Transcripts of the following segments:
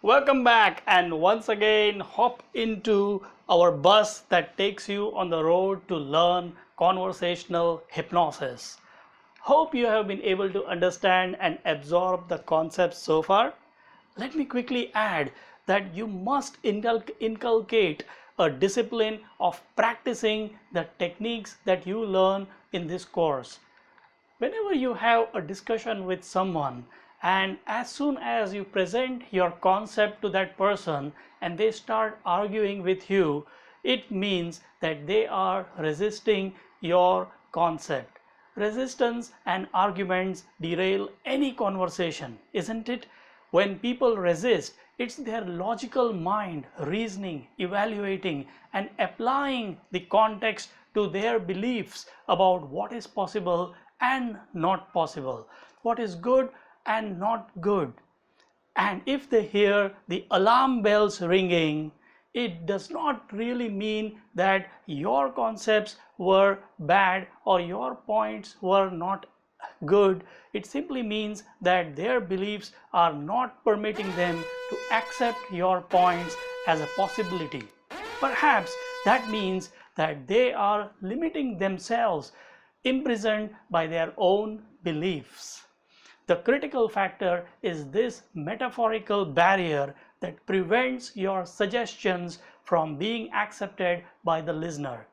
Welcome back, and once again hop into our bus that takes you on the road to learn conversational hypnosis. Hope you have been able to understand and absorb the concepts so far. Let me quickly add that you must inculcate a discipline of practicing the techniques that you learn in this course. Whenever you have a discussion with someone, and as soon as you present your concept to that person and they start arguing with you, it means that they are resisting your concept. Resistance and arguments derail any conversation, isn't it? When people resist, it's their logical mind reasoning, evaluating, and applying the context to their beliefs about what is possible and not possible, what is good and not good. And if they hear the alarm bells ringing, it does not really mean that your concepts were bad or your points were not good. It simply means that their beliefs are not permitting them to accept your points as a possibility. Perhaps that means that they are limiting themselves, imprisoned by their own beliefs. The critical factor is this metaphorical barrier that prevents your suggestions from being accepted by the listener.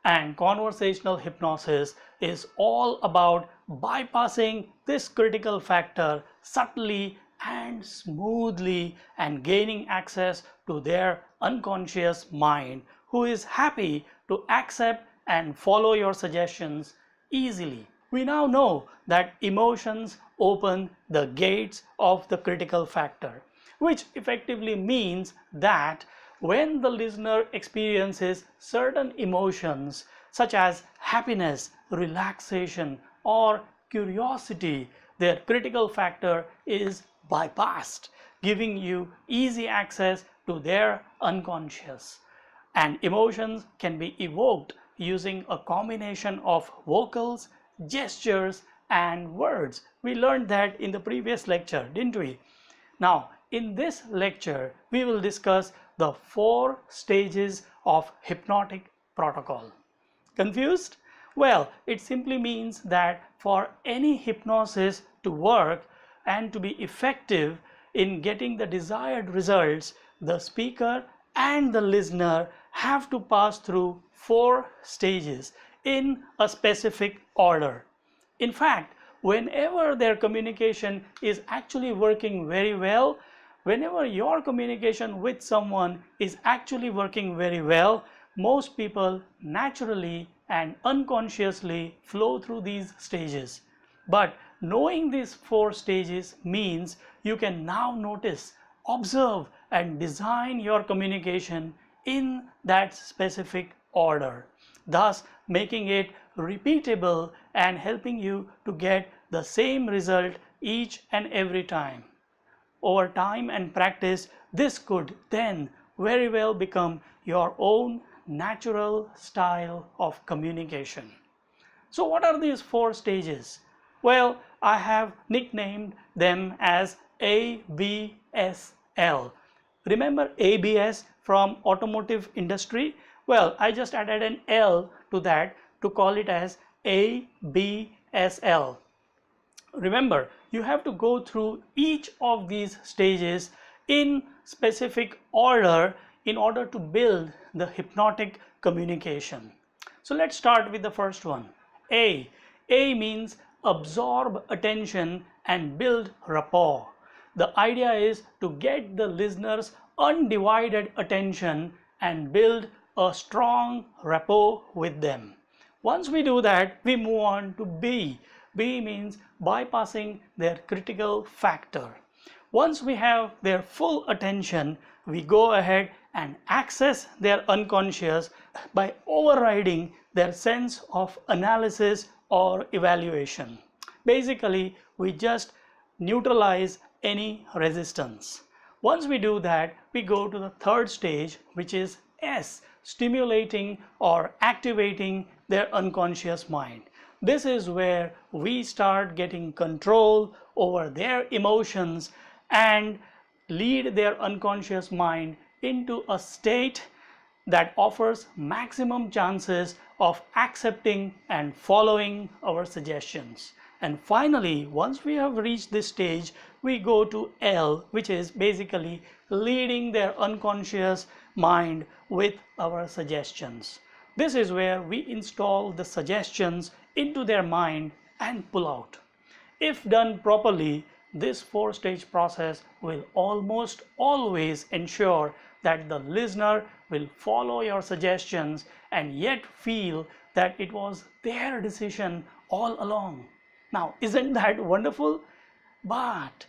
And conversational hypnosis is all about bypassing this critical factor subtly and smoothly and gaining access to their unconscious mind, who is happy to accept and follow your suggestions easily. We now know that emotions open the gates of the critical factor, which effectively means that when the listener experiences certain emotions such as happiness, relaxation, or curiosity, their critical factor is bypassed, giving you easy access to their unconscious. And emotions can be evoked using a combination of vocals, gestures, and words. We learned that in the previous lecture, didn't we? Now, in this lecture, we will discuss the 4 stages of hypnotic protocol. Confused? Well, it simply means that for any hypnosis to work and to be effective in getting the desired results, the speaker and the listener have to pass through 4 stages in a specific order. In fact, whenever their communication is actually working very well, whenever your communication with someone is actually working very well, most people naturally and unconsciously flow through these stages. But knowing these 4 stages means you can now notice, observe, and design your communication in that specific order, thus making it repeatable and helping you to get the same result each and every time. Over time and practice, this could then very well become your own natural style of communication. So what are these 4 stages? Well, I have nicknamed them as ABSL. Remember ABS from automotive industry? Well, I just added an L to that to call it as ABSL. Remember, you have to go through each of these stages in specific order in order to build the hypnotic communication. So let's start with the first one. A. A means absorb attention and build rapport. The idea is to get the listener's undivided attention and build a strong rapport with them. Once we do that, we move on to B. B means bypassing their critical factor. Once we have their full attention, we go ahead and access their unconscious by overriding their sense of analysis or evaluation. Basically, we just neutralize any resistance. Once we do that, we go to the 3rd stage, which is S, stimulating or activating their unconscious mind. This is where we start getting control over their emotions and lead their unconscious mind into a state that offers maximum chances of accepting and following our suggestions. And finally, once we have reached this stage, we go to L, which is basically leading their unconscious mind with our suggestions. This is where we install the suggestions into their mind and pull out. If done properly, this four-stage process will almost always ensure that the listener will follow your suggestions and yet feel that it was their decision all along. Now, isn't that wonderful? But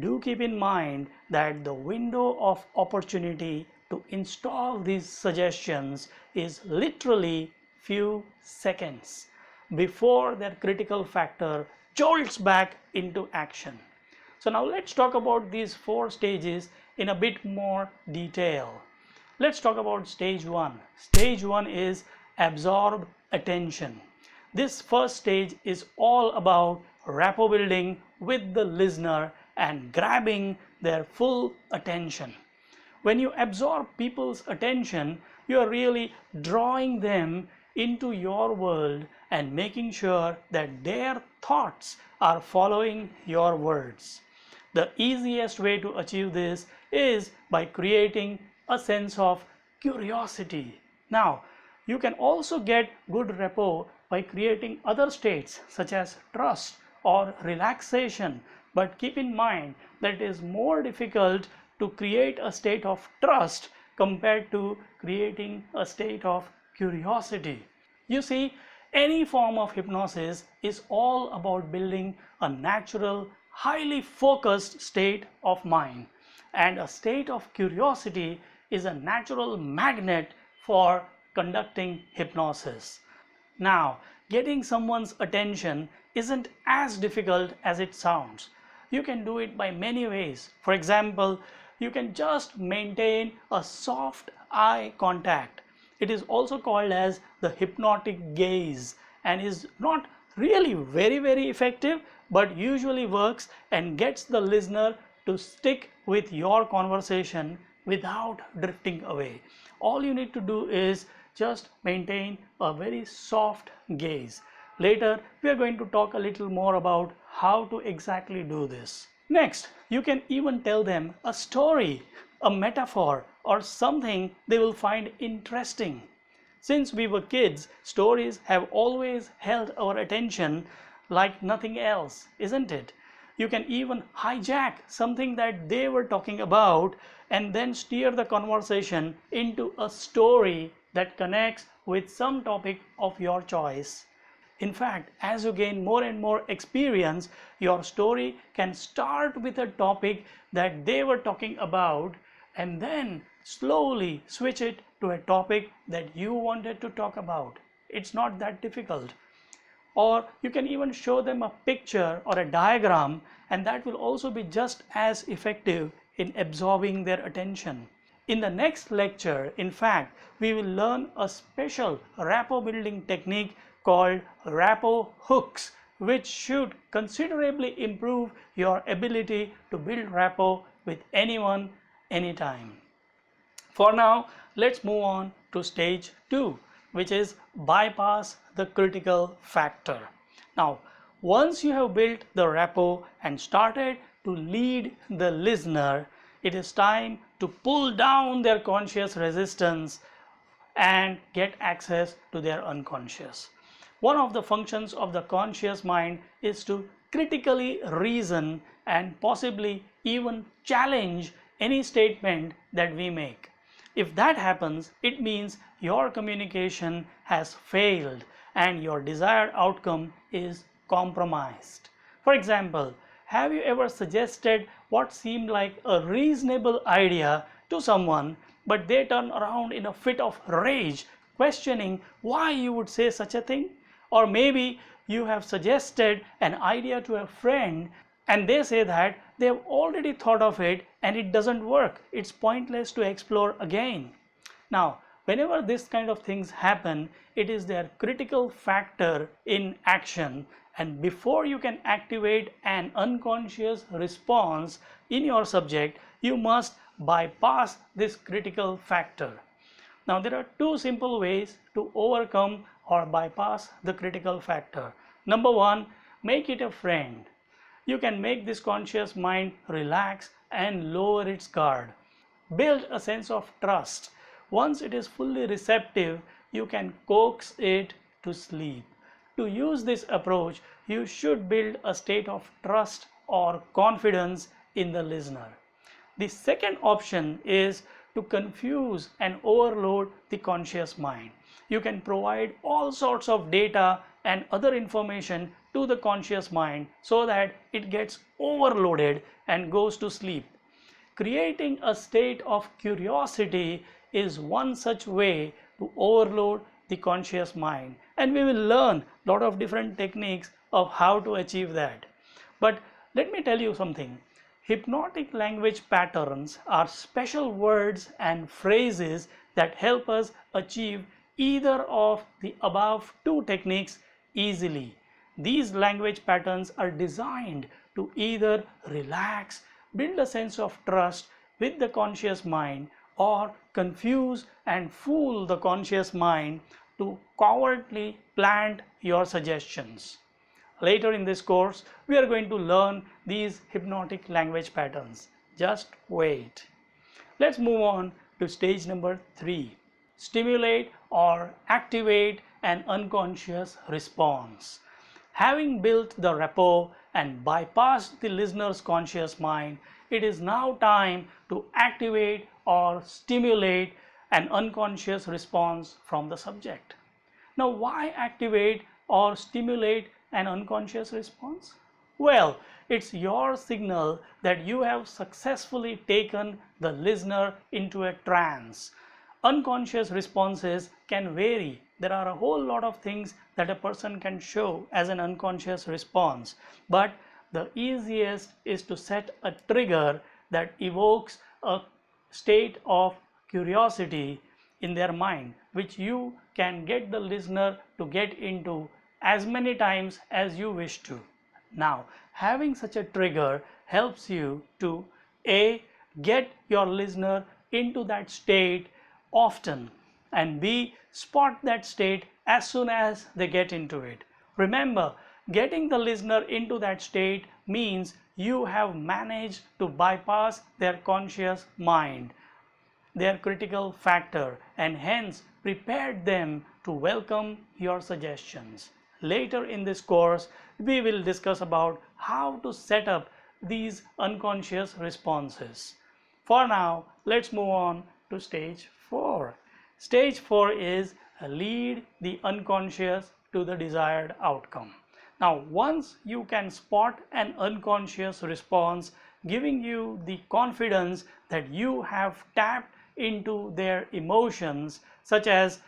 do keep in mind that the window of opportunity to install these suggestions is literally few seconds before their critical factor jolts back into action. So now let's talk about these four stages in a bit more detail. Let's talk about stage 1. Stage 1 is absorb attention. This first stage is all about rapport building with the listener and grabbing their full attention. When you absorb people's attention, you are really drawing them into your world and making sure that their thoughts are following your words. The easiest way to achieve this is by creating a sense of curiosity. Now, you can also get good rapport by creating other states such as trust or relaxation, but keep in mind that it is more difficult to create a state of trust compared to creating a state of curiosity. You see, any form of hypnosis is all about building a natural, highly focused state of mind, and a state of curiosity is a natural magnet for conducting hypnosis. Now, getting someone's attention isn't as difficult as it sounds. You can do it by many ways. For example, you can just maintain a soft eye contact. It is also called as the hypnotic gaze and is not really very effective, but usually works and gets the listener to stick with your conversation without drifting away. All you need to do is just maintain a very soft gaze. Later, we are going to talk a little more about how to exactly do this. Next, you can even tell them a story, a metaphor, or something they will find interesting. Since we were kids, stories have always held our attention like nothing else, isn't it? You can even hijack something that they were talking about and then steer the conversation into a story that connects with some topic of your choice. In fact, as you gain more and more experience, your story can start with a topic that they were talking about and then slowly switch it to a topic that you wanted to talk about. It's not that difficult. Or you can even show them a picture or a diagram, and that will also be just as effective in absorbing their attention. In the next lecture, in fact, we will learn a special rapport building technique called rapport hooks, which should considerably improve your ability to build rapport with anyone, anytime. For now, let's move on to stage 2, which is bypass the critical factor. Now, once you have built the rapport and started to lead the listener, it is time to pull down their conscious resistance and get access to their unconscious. One of the functions of the conscious mind is to critically reason and possibly even challenge any statement that we make. If that happens, it means your communication has failed and your desired outcome is compromised. For example, have you ever suggested what seemed like a reasonable idea to someone, but they turn around in a fit of rage, questioning why you would say such a thing? Or maybe you have suggested an idea to a friend and they say that they have already thought of it and it doesn't work. It's pointless to explore again. Now, whenever this kind of things happen, it is their critical factor in action, And before you can activate an unconscious response in your subject, you must bypass this critical factor. Now, there are two simple ways to overcome or bypass the critical factor. Number one, make it a friend. You can make this conscious mind relax and lower its guard. Build a sense of trust. Once it is fully receptive, you can coax it to sleep. To use this approach, you should build a state of trust or confidence in the listener. The second option is to confuse and overload the conscious mind. You can provide all sorts of data and other information to the conscious mind so that it gets overloaded and goes to sleep. Creating a state of curiosity is one such way to overload the conscious mind, and we will learn a lot of different techniques of how to achieve that. But let me tell you something. Hypnotic language patterns are special words and phrases that help us achieve either of the above two techniques easily. These language patterns are designed to either relax, build a sense of trust with the conscious mind, or confuse and fool the conscious mind to covertly plant your suggestions. Later in this course, we are going to learn these hypnotic language patterns. Just wait. Let's move on to stage number 3. Stimulate or activate an unconscious response. Having built the rapport and bypassed the listener's conscious mind, it is now time to activate or stimulate an unconscious response from the subject. Now, why activate or stimulate an unconscious response? Well, it's your signal that you have successfully taken the listener into a trance. Unconscious responses can vary. There are a whole lot of things that a person can show as an unconscious response, but the easiest is to set a trigger that evokes a state of curiosity in their mind, which you can get the listener to get into as many times as you wish to. Now, having such a trigger helps you to A, get your listener into that state often, and B, spot that state as soon as they get into it. Remember, getting the listener into that state means you have managed to bypass their conscious mind, their critical factor, and hence prepared them to welcome your suggestions. Later in this course, we will discuss about how to set up these unconscious responses. For now, let's move on to stage 4. Stage 4 is lead the unconscious to the desired outcome. Now, once you can spot an unconscious response, giving you the confidence that you have tapped into their emotions, such as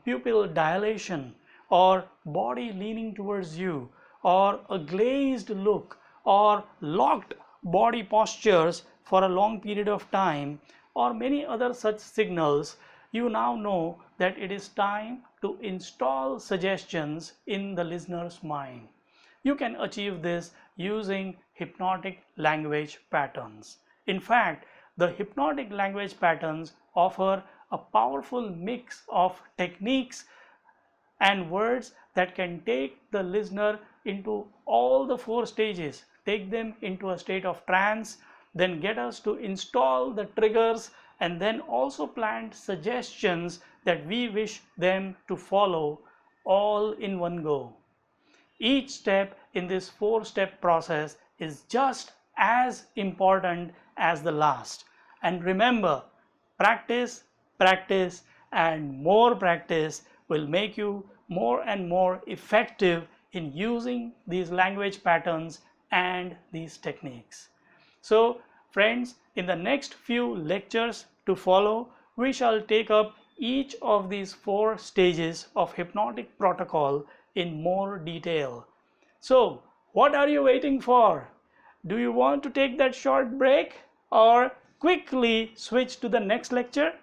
pupil dilation, or body leaning towards you, or a glazed look, or locked body postures for a long period of time, or many other such signals, you now know that it is time to install suggestions in the listener's mind. You can achieve this using hypnotic language patterns. In fact, the hypnotic language patterns offer a powerful mix of techniques and words that can take the listener into all the 4 stages, take them into a state of trance, then get us to install the triggers, and then also plant suggestions that we wish them to follow, all in one go. Each step in this 4-step process is just as important as the last. And remember, practice, practice, and more practice will make you more and more effective in using these language patterns and these techniques. So, friends, in the next few lectures to follow, we shall take up each of these 4 stages of hypnotic protocol in more detail. So, what are you waiting for? Do you want to take that short break or quickly switch to the next lecture?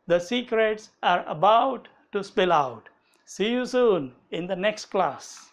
The secrets are about to spill out. See you soon in the next class.